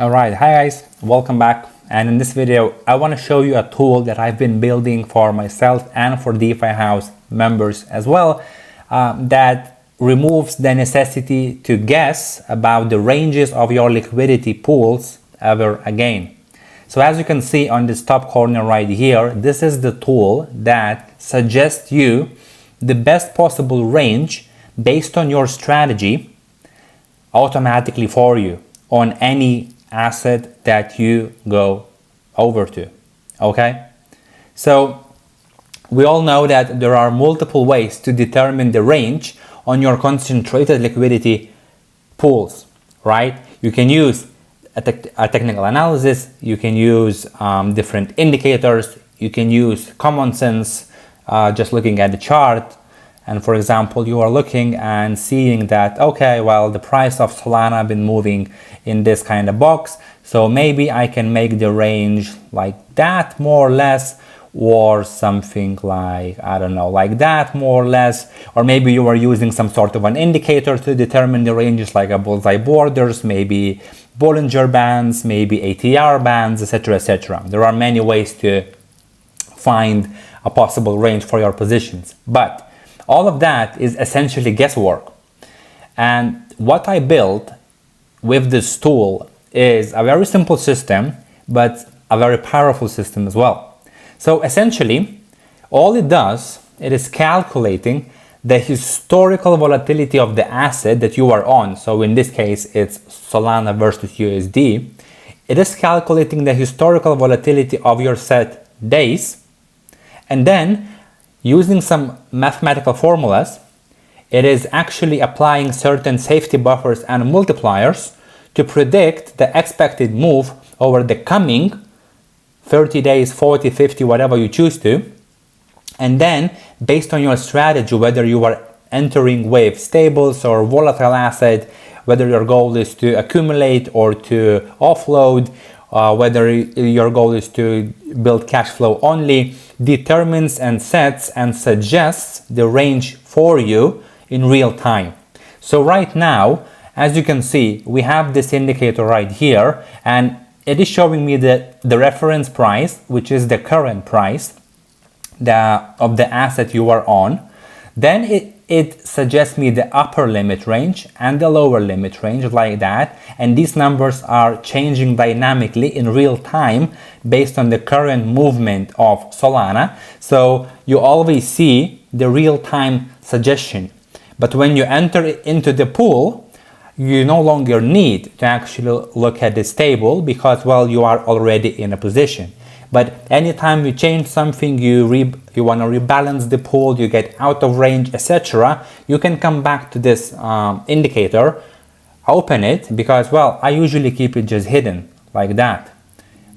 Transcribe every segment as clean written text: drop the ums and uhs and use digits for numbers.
Alright, hi guys, welcome back. And in this video, I want to show you a tool that I've been building for myself and for DeFi House members as well, that removes the necessity to guess about the ranges of your liquidity pools ever again. So as you can see on this top corner right here, this is the tool that suggests you the best possible range based on your strategy automatically for you on any asset that you go over to. Okay, so we all know that there are multiple ways to determine the range on your concentrated liquidity pools, right? You can use a technical analysis, you can use different indicators, you can use common sense, just looking at the chart. And for example, you are looking and seeing that, okay, well, the price of Solana been moving in this kind of box, so maybe I can make the range like that more or less, or something like, I don't know, like that more or less. Or maybe you are using some sort of an indicator to determine the ranges, like a bullseye borders, maybe Bollinger Bands, maybe ATR bands, etc., etc. There are many ways to find a possible range for your positions, but all of that is essentially guesswork. And what I built with this tool is a very simple system, but a very powerful system as well. So essentially, all it does, it is calculating the historical volatility of the asset that you are on. So in this case, it's Solana versus USD. It is calculating the historical volatility of your set days, and then using some mathematical formulas, it is actually applying certain safety buffers and multipliers to predict the expected move over the coming 30 days, 40, 50, whatever you choose to. And then based on your strategy, whether you are entering with stables or volatile asset, whether your goal is to accumulate or to offload, whether your goal is to build cash flow only, determines and sets and suggests the range for you in real time. So right now, as you can see, we have this indicator right here, and it is showing me the reference price, which is the current price of the asset you are on. Then it suggests me the upper limit range and the lower limit range, like that. And these numbers are changing dynamically in real time based on the current movement of Solana. So you always see the real-time suggestion. But when you enter into the pool, you no longer need to actually look at this table because, well, you are already in a position. But anytime you change something, you want to rebalance the pool, you get out of range, etc., you can come back to this indicator, open it, because, well, I usually keep it just hidden like that.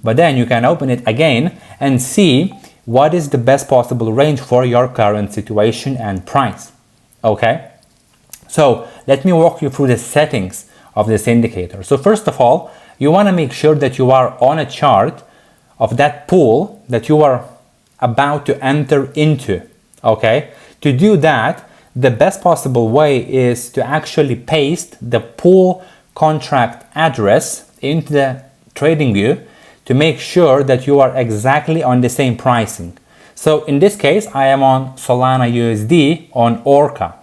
But then you can open it again and see what is the best possible range for your current situation and price. Okay? So let me walk you through the settings of this indicator. So first of all, you want to make sure that you are on a chart of that pool that you are about to enter into. Okay? To do that, the best possible way is to actually paste the pool contract address into the trading view to make sure that you are exactly on the same pricing. So in this case, I am on Solana USD on Orca.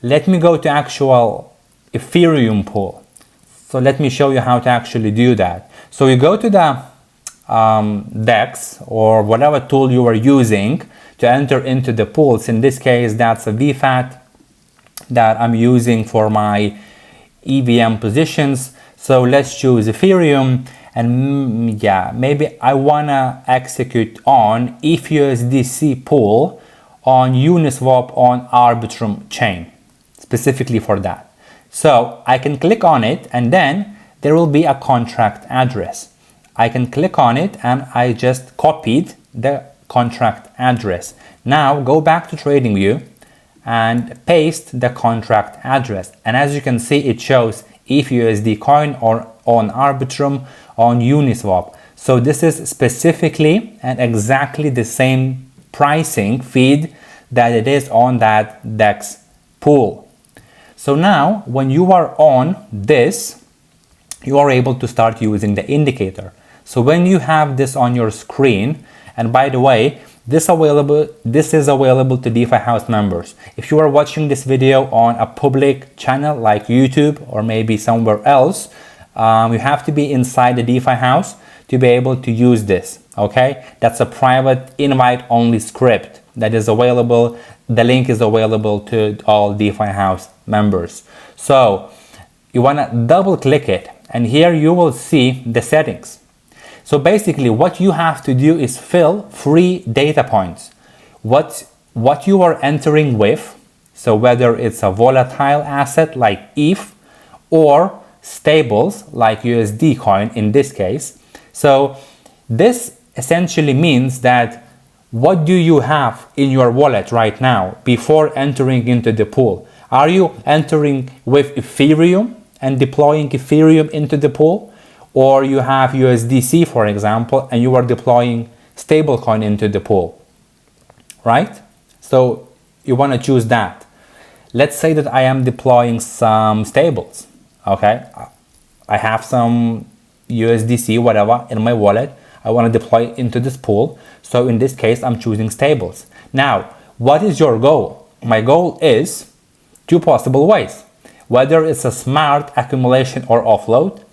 Let me go to actual Ethereum pool. So let me show you how to actually do that. So you go to the DEX or whatever tool you are using to enter into the pools. In this case, that's a VFAT that I'm using for my EVM positions. So let's choose Ethereum, and yeah, maybe I wanna execute on ETHUSDC pool on Uniswap on Arbitrum chain, specifically for that. So I can click on it, and then there will be a contract address. I can click on it, and I just copied the contract address. Now go back to TradingView and paste the contract address. And as you can see, it shows ETHUSD coin or on Arbitrum on Uniswap. So this is specifically and exactly the same pricing feed that it is on that DEX pool. So now when you are on this, you are able to start using the indicator. So when you have this on your screen, and by the way, this is available to DeFi House members. If you are watching this video on a public channel like YouTube or maybe somewhere else, you have to be inside the DeFi House to be able to use this, okay? That's a private invite-only script that is available. The link is available to all DeFi House members. So you wanna double click it, and here you will see the settings. So basically what you have to do is fill 3 data points. What you are entering with, so whether it's a volatile asset like ETH or stables like USD coin in this case. So this essentially means that what do you have in your wallet right now before entering into the pool? Are you entering with Ethereum and deploying Ethereum into the pool? Or you have USDC, for example, and you are deploying stablecoin into the pool, right? So you want to choose that. Let's say that I am deploying some stables, okay? I have some USDC, whatever, in my wallet. I want to deploy into this pool. So in this case, I'm choosing stables. Now, what is your goal? My goal is 2 possible ways. Whether it's a smart accumulation or offload,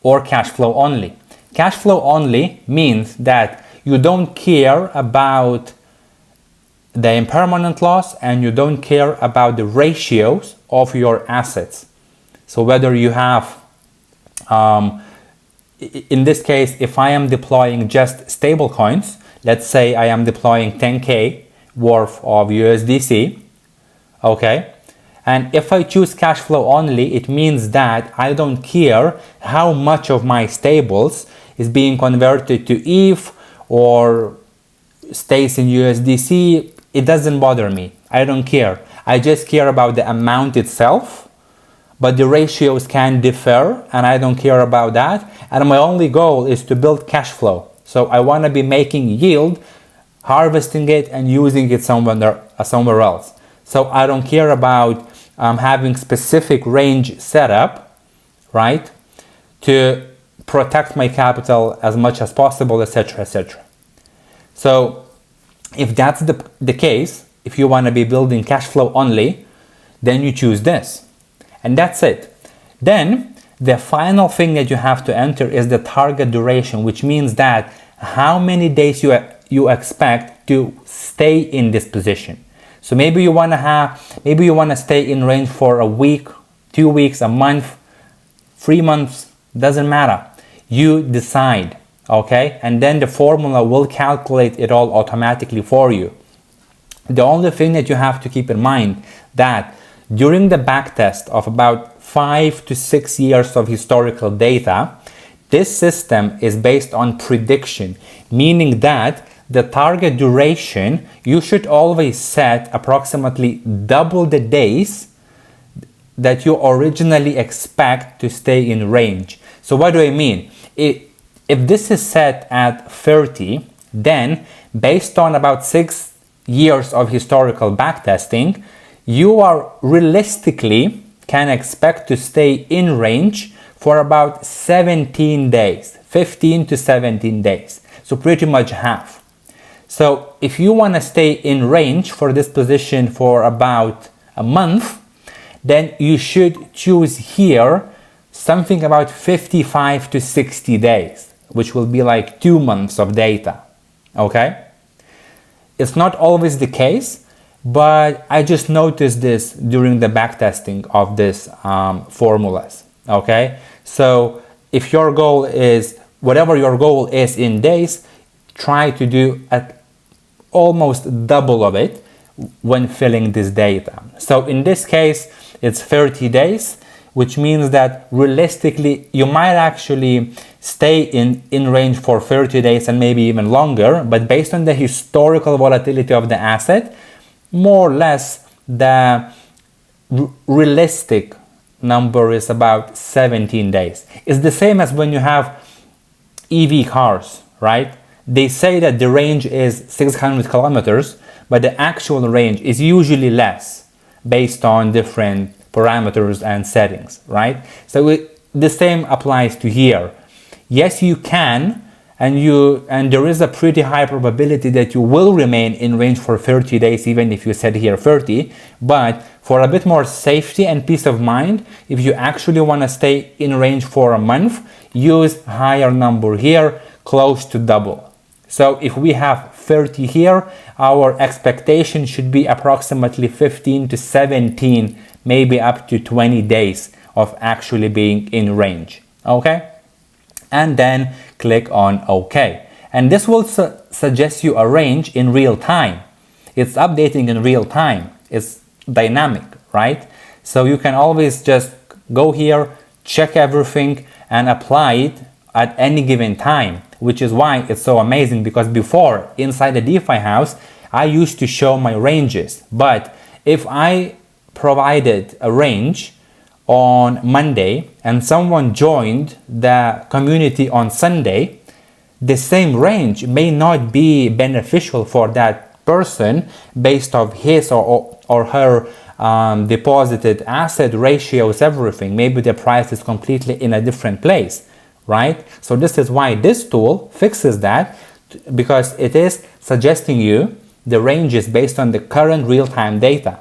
or cash flow only. Cash flow only means that you don't care about the impermanent loss and you don't care about the ratios of your assets. So whether you have, in this case, if I am deploying just stable coins, let's say I am deploying 10K worth of USDC, okay? And if I choose cash flow only, it means that I don't care how much of my stables is being converted to ETH or stays in USDC. It doesn't bother me. I don't care. I just care about the amount itself, but the ratios can differ and I don't care about that. And my only goal is to build cash flow. So I want to be making yield, harvesting it and using it somewhere else. So I don't care about having specific range setup, right, to protect my capital as much as possible, etc., etc. So if that's the case, if you want to be building cash flow only, then you choose this, and that's it. Then the final thing that you have to enter is the target duration, which means that how many days you expect to stay in this position. So maybe you want to stay in range for a week, 2 weeks, a month, 3 months, doesn't matter. You decide, okay? And then the formula will calculate it all automatically for you. The only thing that you have to keep in mind that during the backtest of about 5 to 6 years of historical data, this system is based on prediction, meaning that the target duration, you should always set approximately double the days that you originally expect to stay in range. So what do I mean? If this is set at 30, then based on about 6 years of historical backtesting, you are realistically can expect to stay in range for about 17 days, 15 to 17 days. So pretty much half. So if you want to stay in range for this position for about a month, then you should choose here something about 55 to 60 days, which will be like 2 months of data, okay? It's not always the case, but I just noticed this during the backtesting of this formulas, okay? So if your goal is, whatever your goal is in days, try to do at almost double of it when filling this data. So in this case, it's 30 days, which means that realistically, you might actually stay in range for 30 days and maybe even longer, but based on the historical volatility of the asset, more or less the realistic number is about 17 days. It's the same as when you have EV cars, right? They say that the range is 600 kilometers, but the actual range is usually less based on different parameters and settings, right? So the same applies to here. Yes, you can, and there is a pretty high probability that you will remain in range for 30 days, even if you set here 30. But for a bit more safety and peace of mind, if you actually want to stay in range for a month, use higher number here, close to double. So if we have 30 here, our expectation should be approximately 15 to 17, maybe up to 20 days of actually being in range. Okay? And then click on OK. And this will suggest you a range in real time. It's updating in real time. It's dynamic, right? So you can always just go here, check everything, and apply it at any given time, which is why it's so amazing, because before, inside the DeFi house, I used to show my ranges. But if I provided a range on Monday and someone joined the community on Sunday, the same range may not be beneficial for that person based on his or her deposited asset ratios, everything. Maybe the price is completely in a different place, right? So this is why this tool fixes that, because it is suggesting you the ranges based on the current real-time data.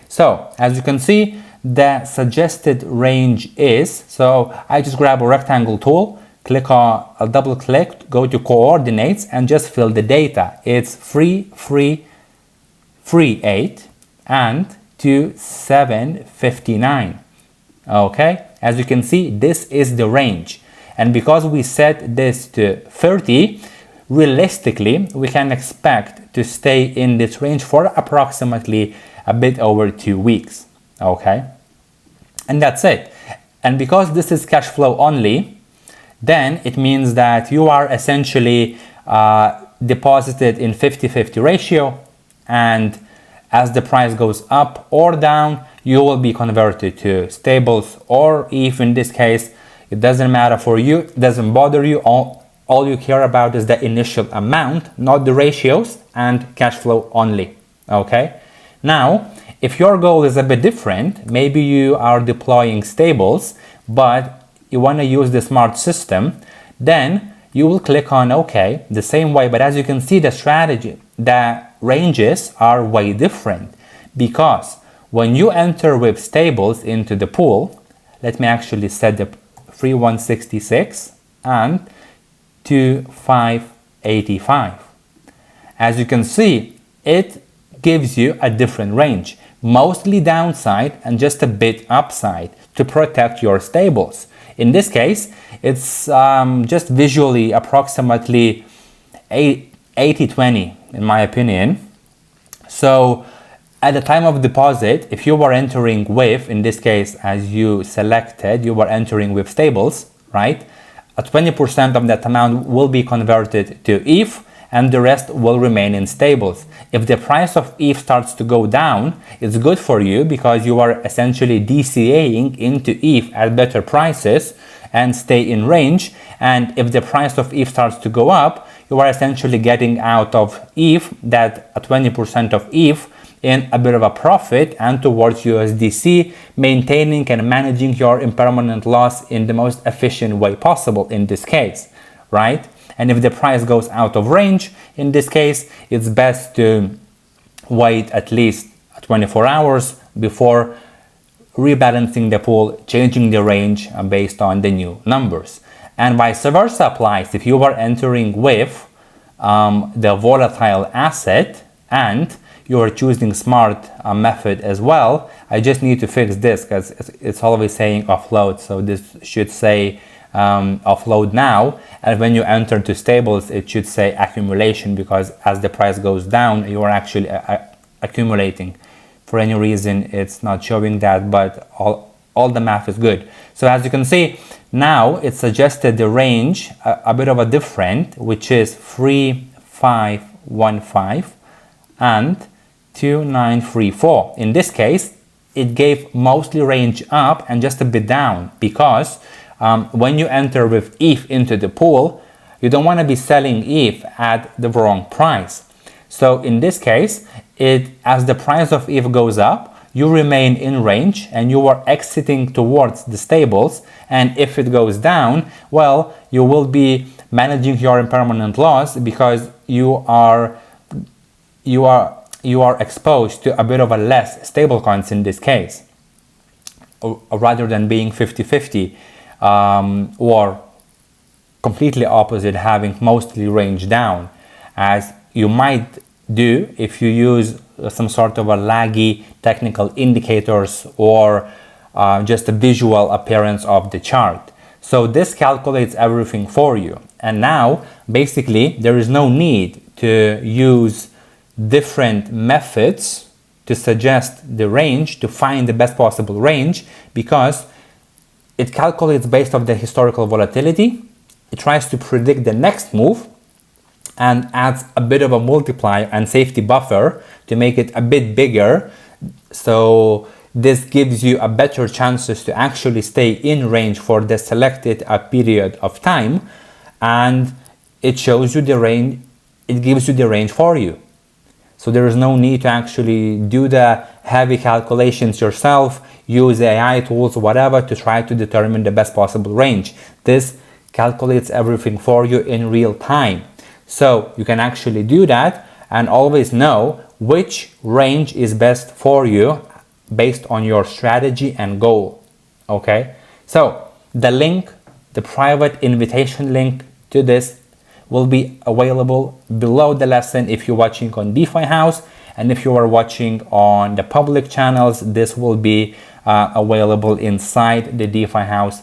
So as you can see, the suggested range is, so I just grab a rectangle tool, click on a double click, go to coordinates, and just fill the data. It's 3,338 and 2,759. Okay, as you can see, this is the range, and because we set this to 30, realistically we can expect to stay in this range for approximately a bit over 2 weeks. Okay, and that's it. And because this is cash flow only, then it means that you are essentially deposited in 50-50 ratio, and as the price goes up or down, you will be converted to stables, or if in this case, it doesn't matter for you, it doesn't bother you. All you care about is the initial amount, not the ratios, and cash flow only. Okay. Now, if your goal is a bit different, maybe you are deploying stables, but you want to use the smart system, then you will click on OK the same way. But as you can see, the strategy, the ranges are way different, because when you enter with stables into the pool, let me actually set the 3,166 and 2,585. As you can see, it gives you a different range, mostly downside and just a bit upside to protect your stables. In this case, it's just visually approximately 80-20 in my opinion. So at the time of deposit, if you were entering with, in this case, as you selected, you were entering with stables, right? 20% of that amount will be converted to ETH, and the rest will remain in stables. If the price of ETH starts to go down, it's good for you because you are essentially DCAing into ETH at better prices and stay in range. And if the price of ETH starts to go up, you are essentially getting out of ETH that 20% of ETH in a bit of a profit and towards USDC, maintaining and managing your impermanent loss in the most efficient way possible in this case, right? And if the price goes out of range, in this case, it's best to wait at least 24 hours before rebalancing the pool, changing the range based on the new numbers. And vice versa applies if you are entering with the volatile asset and you are choosing smart method as well. I just need to fix this because it's always saying offload. So this should say offload now, and when you enter to stables it should say accumulation, because as the price goes down you are actually accumulating. For any reason it's not showing that, but all the math is good. So as you can see, now it suggested the range a bit of a different, which is 3,515 and 2,934. In this case it gave mostly range up and just a bit down, because when you enter with ETH into the pool, you don't want to be selling ETH at the wrong price. So in this case, as the price of ETH goes up, you remain in range and you are exiting towards the stables. And if it goes down, well, you will be managing your impermanent loss because you are exposed to a bit of a less stable coins in this case, rather than being 50-50 or completely opposite, having mostly range down, as you might do if you use some sort of a laggy technical indicators or just a visual appearance of the chart. So this calculates everything for you. And now basically there is no need to use different methods to suggest the range, to find the best possible range, because it calculates based on the historical volatility. It tries to predict the next move and adds a bit of a multiplier and safety buffer to make it a bit bigger. So this gives you a better chances to actually stay in range for the selected period of time, and it shows you the range, it gives you the range for you. So there is no need to actually do the heavy calculations yourself, use AI tools, whatever, to try to determine the best possible range. This calculates everything for you in real time. So you can actually do that and always know which range is best for you based on your strategy and goal. Okay, so the link, the private invitation link to this will be available below the lesson if you're watching on DeFi House, and if you are watching on the public channels, this will be available inside the DeFi House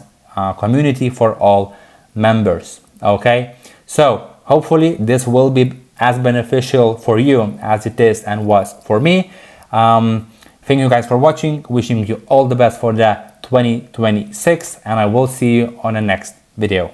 community for all members. Okay, so hopefully this will be as beneficial for you as it is and was for me. Thank you guys for watching, wishing you all the best for the 2026, and I will see you on the next video.